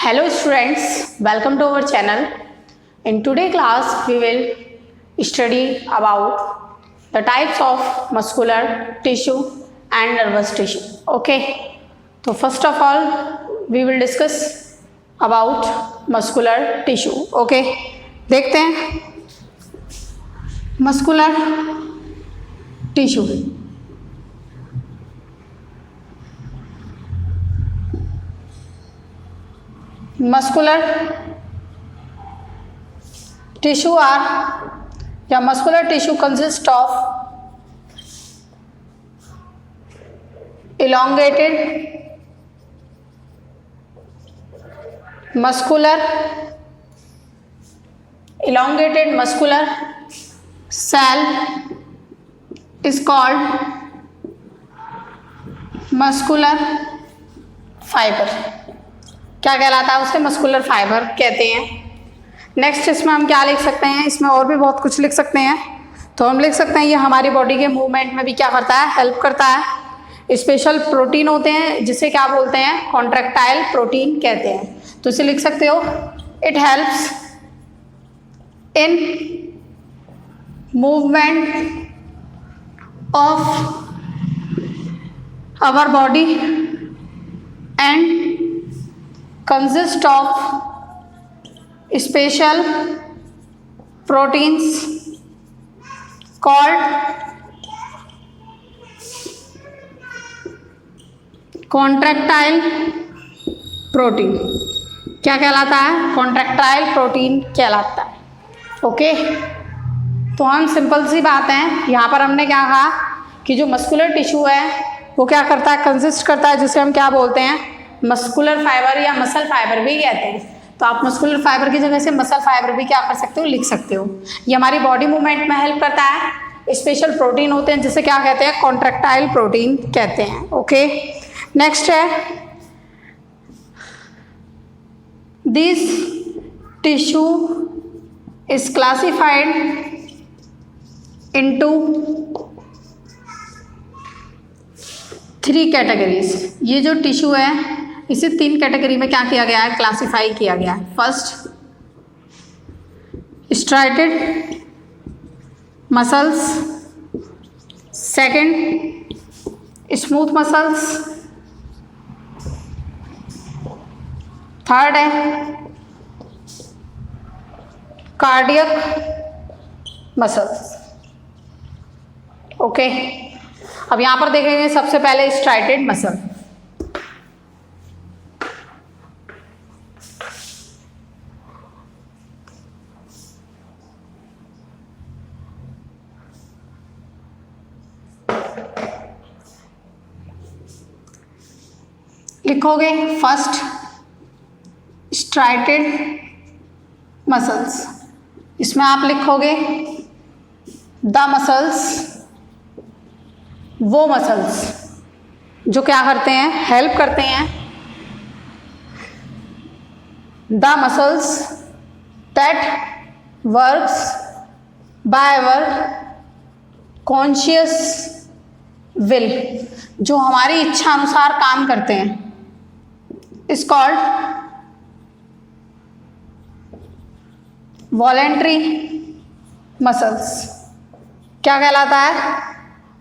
Hello students, welcome to our channel. In today's class, we will study about the types of muscular tissue and nervous tissue. Okay, so first of all, we will discuss about muscular tissue. Okay, देखते हैं muscular tissue. Muscular tissue muscular tissue consists of elongated muscular cell is called muscular fiber. क्या कहलाता है उसे? Muscular fibre कहते हैं. Next इसमें हम क्या लिख सकते हैं? इसमें और भी बहुत कुछ लिख सकते हैं. तो हम लिख सकते हैं ये हमारी बॉडी के मूवमेंट में भी क्या करता है? हेल्प करता है. स्पेशल प्रोटीन होते हैं जिसे क्या बोलते हैं? कॉन्ट्रैक्टाइल प्रोटीन कहते हैं. तो इसे लिख सकते हो, it helps in movement of our body and consist of special proteins called contractile protein. क्या कहलाता है? कॉन्ट्रैक्टाइल प्रोटीन कहलाता है. ओके, तो हम सिंपल सी बात है, यहाँ पर हमने क्या कहा कि जो मस्कुलर टिश्यू है वो क्या करता है? कंसिस्ट करता है, जिसे हम क्या बोलते हैं? मस्कुलर फाइबर या मसल फाइबर भी कहते हैं. तो आप मस्कुलर फाइबर की जगह से मसल फाइबर भी क्या कर सकते हो? लिख सकते हो. ये हमारी बॉडी मूवमेंट में हेल्प करता है. स्पेशल प्रोटीन होते हैं जिसे क्या कहते हैं? कॉन्ट्रैक्टाइल प्रोटीन कहते हैं. ओके, नेक्स्ट है, this tissue is classified into 3 categories. ये जो टिश्यू है इसे 3 कैटेगरी में क्या किया गया है? क्लासिफाई किया गया है. First, striated muscles. Second, smooth muscles. Third है कार्डियक मसल्स. ओके, अब यहां पर देखेंगे सबसे पहले स्ट्राइटेड मसल. लिखोगे फर्स्ट स्ट्राइटेड मसल्स. इसमें आप लिखोगे द मसल्स, वो मसल्स जो क्या करते हैं? हेल्प करते हैं. The muscles that works by our conscious will, जो हमारी इच्छा अनुसार काम करते हैं, इज कॉल्ड वॉलेंट्री मसल्स. क्या कहलाता है?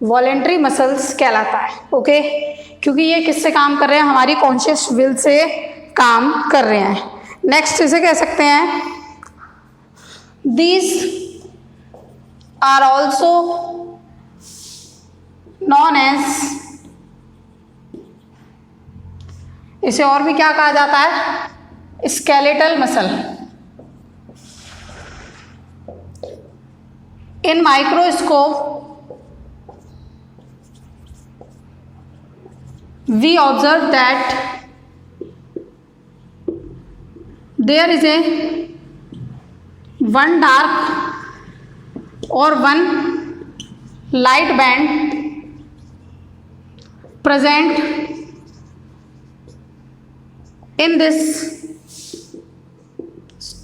वॉलेंट्री मसल्स कहलाता है. ओके, क्योंकि ये किससे काम कर रहे हैं? हमारी कॉन्शियस विल से काम कर रहे हैं. नेक्स्ट इसे कह सकते हैं, these are also known as, इसे और भी क्या कहा जाता है? Skeletal muscle. In microscope we observe that there is a one dark or one light band present in this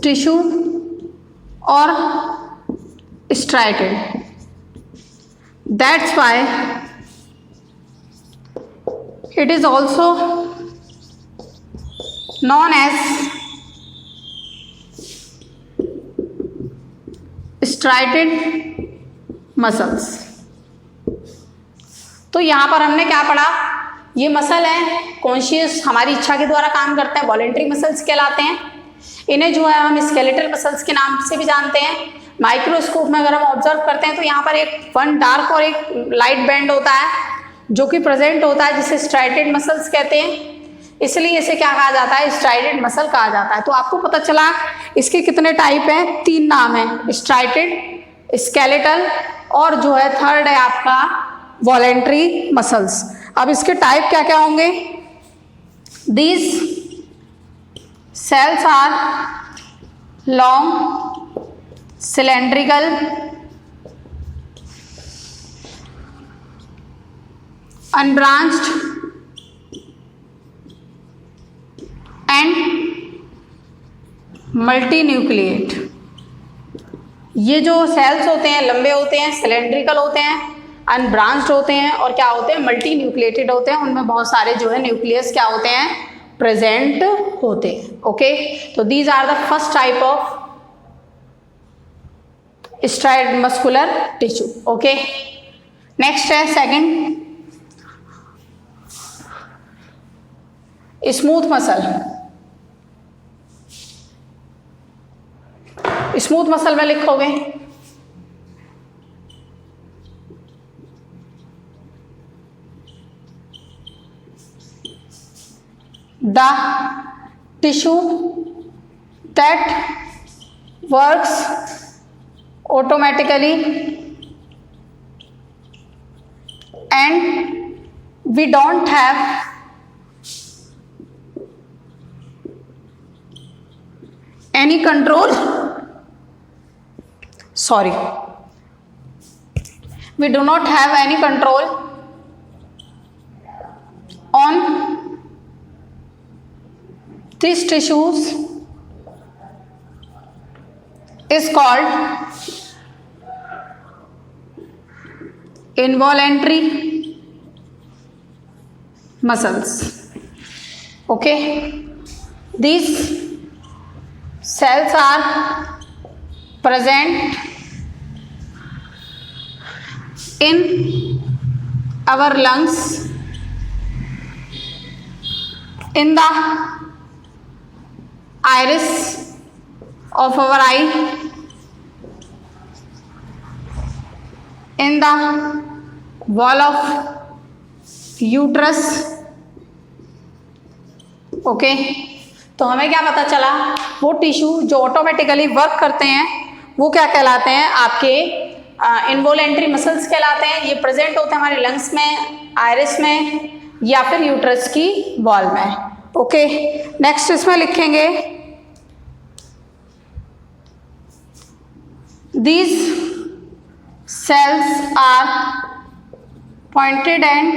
tissue or striated. That's why it is also known as striated muscles। तो यहाँ पर हमने क्या पढ़ा, ये muscle है conscious हमारी इच्छा के द्वारा काम करते हैं, वॉलेंट्री मसल्स कहलाते हैं। इन्हें जो है हम स्केलेटल मसल्स के नाम से भी जानते हैं। माइक्रोस्कोप में अगर हम ऑब्जर्व करते हैं तो यहाँ पर वन डार्क और एक लाइट बैंड होता है जो कि प्रेजेंट होता है, जिसे स्ट्राइटेड मसल्स कहते हैं। इसलिए इसे क्या कहा जाता है, स्ट्राइटेड मसल कहा जाता है। तो आपको पता चला इसके कितने टाइप हैं, 3 नाम है, स्ट्राइटेड, स्केलेटल और जो है थर्ड है आपका वॉलेंट्री मसल्स। अब इसके टाइप क्या क्या होंगे, these cells are long, cylindrical, unbranched and multinucleate। ये जो सेल्स होते हैं लंबे होते हैं, सिलेंड्रिकल होते हैं, अनब्रांच्ड होते हैं और क्या होते हैं, मल्टी न्यूक्लिएटेड होते हैं। उनमें बहुत सारे जो है न्यूक्लियस क्या होते हैं, प्रेजेंट होते हैं। ओके, तो these are the first type of striated muscular tissue. Okay, next है second, smooth muscle. Smooth muscle में लिखोगे the tissue that works automatically and we don't have any control, we do not have any control on these tissues is called involuntary muscles। okay, these cells are present in our lungs, in the iris of our eye, in the wall of uterus। Okay, तो हमें क्या पता चला, वो tissue जो automatically work करते हैं वो क्या कहलाते हैं, आपके इनवोलेंट्री मसल्स कहलाते हैं। ये प्रेजेंट होते हैं हमारे लंग्स में, आयरिस में या फिर यूट्रस की वॉल में। ओके, नेक्स्ट इसमें लिखेंगे these cells are pointed end,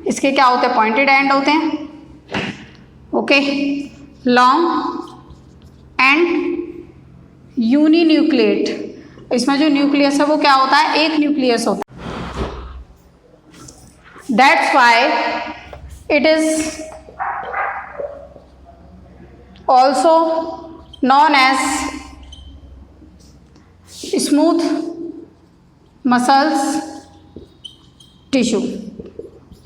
इसके क्या होते हैं, पॉइंटेड एंड होते हैं। ओके, लॉन्ग एंड यूनिन्यूक्लिएट, इसमें जो न्यूक्लियस है वो क्या होता है, एक न्यूक्लियस होता है। That's why it is also known as smooth muscles tissue.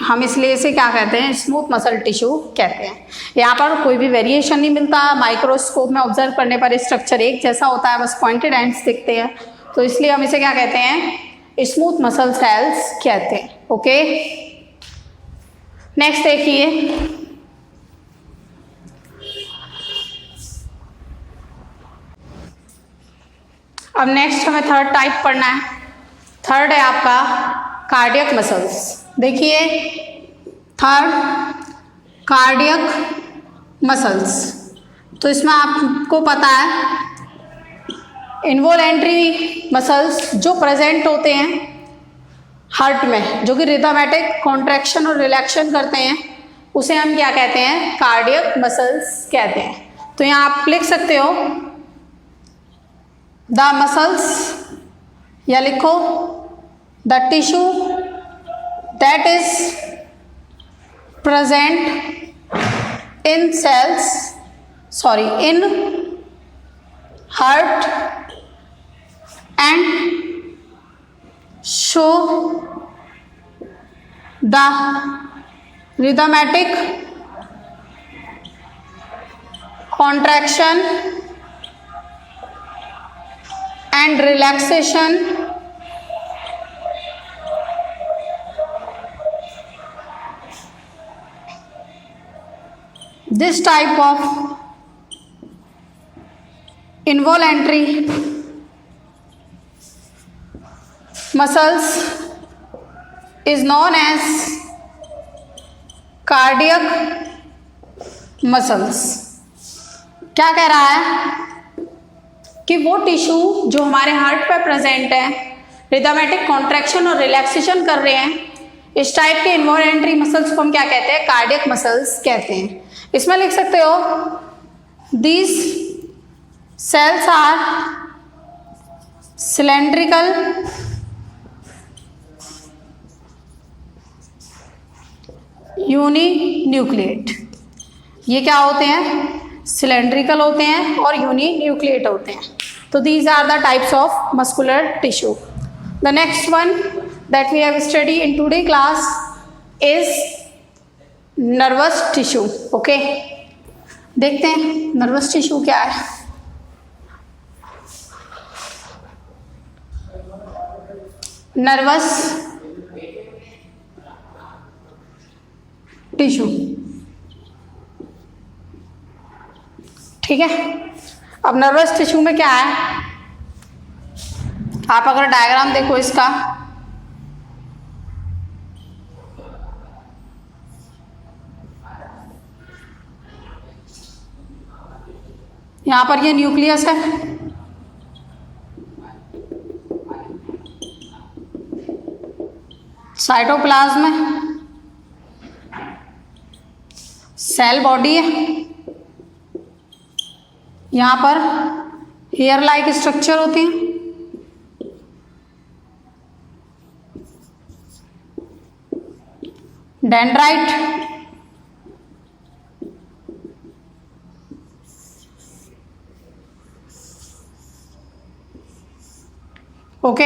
हम इसलिए इसे क्या कहते हैं, स्मूथ मसल टिश्यू कहते हैं। यहाँ पर कोई भी वेरिएशन नहीं मिलता, माइक्रोस्कोप में ऑब्जर्व करने पर स्ट्रक्चर एक जैसा होता है, बस पॉइंटेड एंड्स दिखते हैं, तो इसलिए हम इसे क्या कहते हैं, स्मूथ मसल सेल्स कहते हैं। ओके, नेक्स्ट देखिए, अब नेक्स्ट हमें थर्ड टाइप पढ़ना है। थर्ड है आपका कार्डियक मसल्स। देखिए, थर्ड कार्डियक मसल्स, तो इसमें आपको पता है इनवोलेंट्री मसल्स जो प्रेजेंट होते हैं हार्ट में, जो कि रिदमेटिक कॉन्ट्रैक्शन और रिलैक्शन करते हैं, उसे हम क्या कहते हैं, कार्डियक मसल्स कहते हैं। तो यहाँ आप लिख सकते हो द मसल्स, या लिखो the tissue that is present in cells sorry, in heart and show the rhythmic contraction and relaxation this type of involuntary muscles is known as cardiac muscles। क्या कह रहा है कि वो टिश्यू जो हमारे हार्ट पर प्रेजेंट है, रिदमेटिक कॉन्ट्रैक्शन और रिलैक्सेशन कर रहे हैं, इस टाइप के इन्वॉल्यूंटरी मसल्स को हम क्या कहते हैं? कार्डियक मसल्स कहते हैं। इसमें लिख सकते हो these cells are cylindrical uninucleate. ये क्या होते हैं? सिलेंड्रिकल होते हैं और यूनिन्यूक्लिएट होते हैं। तो these are the types of muscular tissue. The next one that we have study in today class is nervous tissue. Okay, देखते हैं नर्वस टिश्यू क्या है। नर्वस टिश्यू, ठीक है। अब नर्वस टिश्यू में क्या है, आप अगर डायग्राम देखो इसका, यहां पर ये न्यूक्लियस है, साइटोप्लाज्म है, सेल बॉडी है, यहां पर हेयर लाइक स्ट्रक्चर होती है, डेंड्राइट, ओके।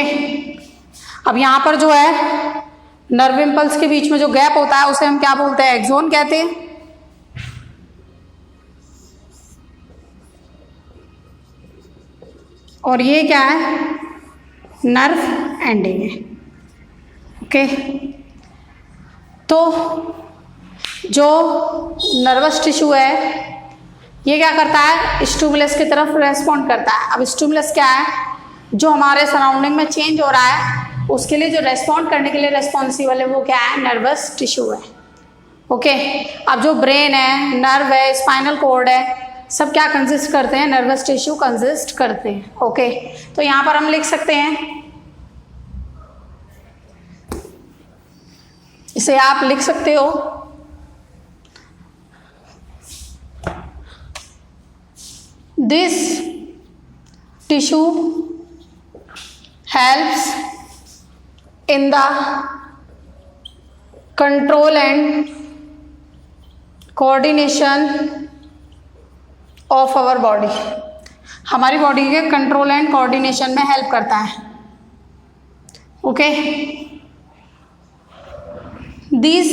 अब यहां पर जो है नर्व इम्पल्स के बीच में जो गैप होता है उसे हम क्या बोलते हैं? एक्सोन कहते हैं। और ये क्या है? नर्व एंडिंग है, ओके। तो जो नर्वस टिश्यू है ये क्या करता है? स्टिमुलस की तरफ रेस्पॉन्ड करता है। अब स्टिमुलस क्या है? जो हमारे सराउंडिंग में चेंज हो रहा है उसके लिए जो रेस्पॉन्ड करने के लिए रेस्पॉन्सिबल है वो क्या है? नर्वस टिश्यू है, ओके। अब जो ब्रेन है, नर्व है, स्पाइनल कॉर्ड है, सब क्या कंसिस्ट करते हैं? नर्वस टिश्यू कंसिस्ट करते हैं, ओके। तो यहां पर हम लिख सकते हैं, इसे आप लिख सकते हो this tissue helps in the control and coordination of our body. हमारी बॉडी के कंट्रोल एंड कोऑर्डिनेशन में हेल्प करता है, ओके। दिस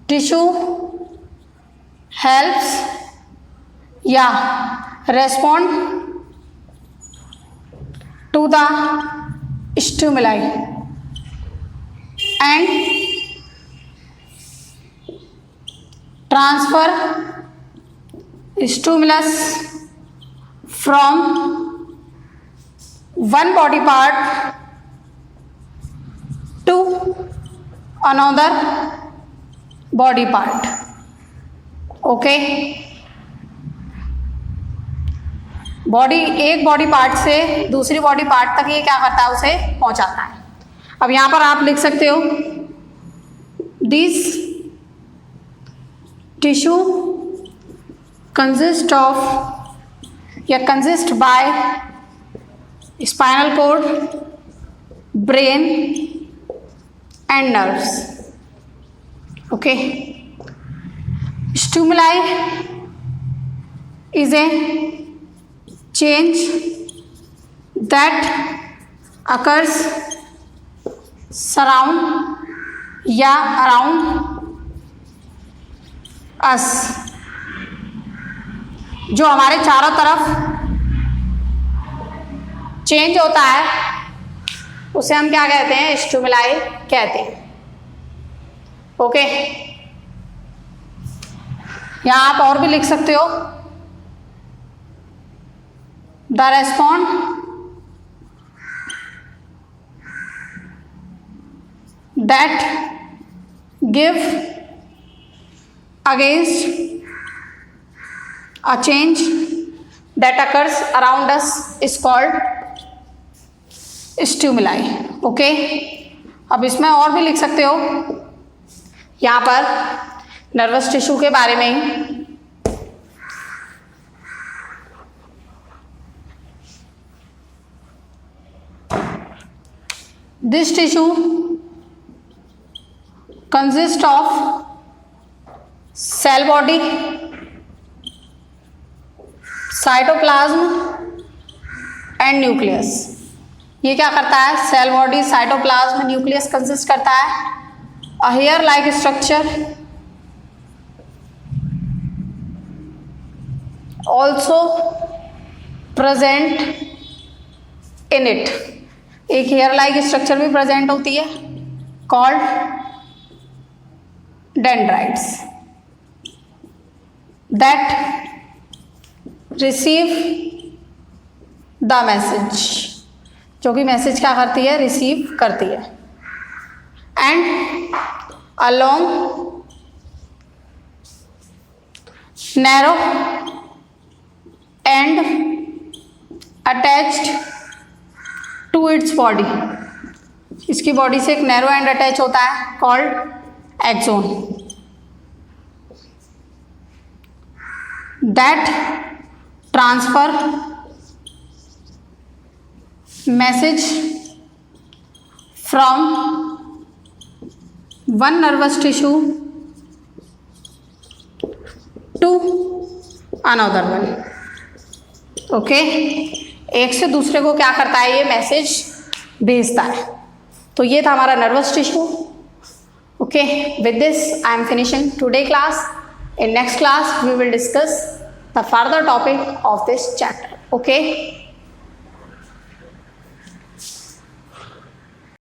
टिश्यू हेल्प्स या respond to the stimuli and transfer stimulus from one body part to another body part, okay। Body, एक body part से दूसरी body part तक ये क्या करता है? उसे पहुंचाता है। अब यहां पर आप लिख सकते हो दिस टिश्यू consist of या consist by spinal cord, brain and nerves, okay। Stimuli is a change that occurs surround या around us, जो हमारे चारों तरफ चेंज होता है उसे हम क्या कहते हैं? स्टिमुलाई कहते हैं। ओके, यहां आप और भी लिख सकते हो, the respond that give against a change that occurs around us is called stimuli. Okay, अब इसमें और भी लिख सकते हो, यहां पर नर्वस टिश्यू के बारे में ही, this tissue consist of cell body, cytoplasm and nucleus. ये क्या करता है? Cell body, cytoplasm, nucleus consist करता है। A hair like structure also present in it. एक हेयर लाइक स्ट्रक्चर भी प्रेजेंट होती है, called dendrites, that receive the message, जो कि मैसेज क्या करती है? रिसीव करती है। And along narrow end attached to its body, इसकी बॉडी से एक नैरो एंड अटैच होता है, called axon, that transfer message from one nervous tissue to another one. Okay, एक से दूसरे को क्या करता है? ये मैसेज भेजता है। तो ये था हमारा nervous tissue. Okay, with this I am finishing today class. In next class we will discuss the further topic of this chapter. Okay.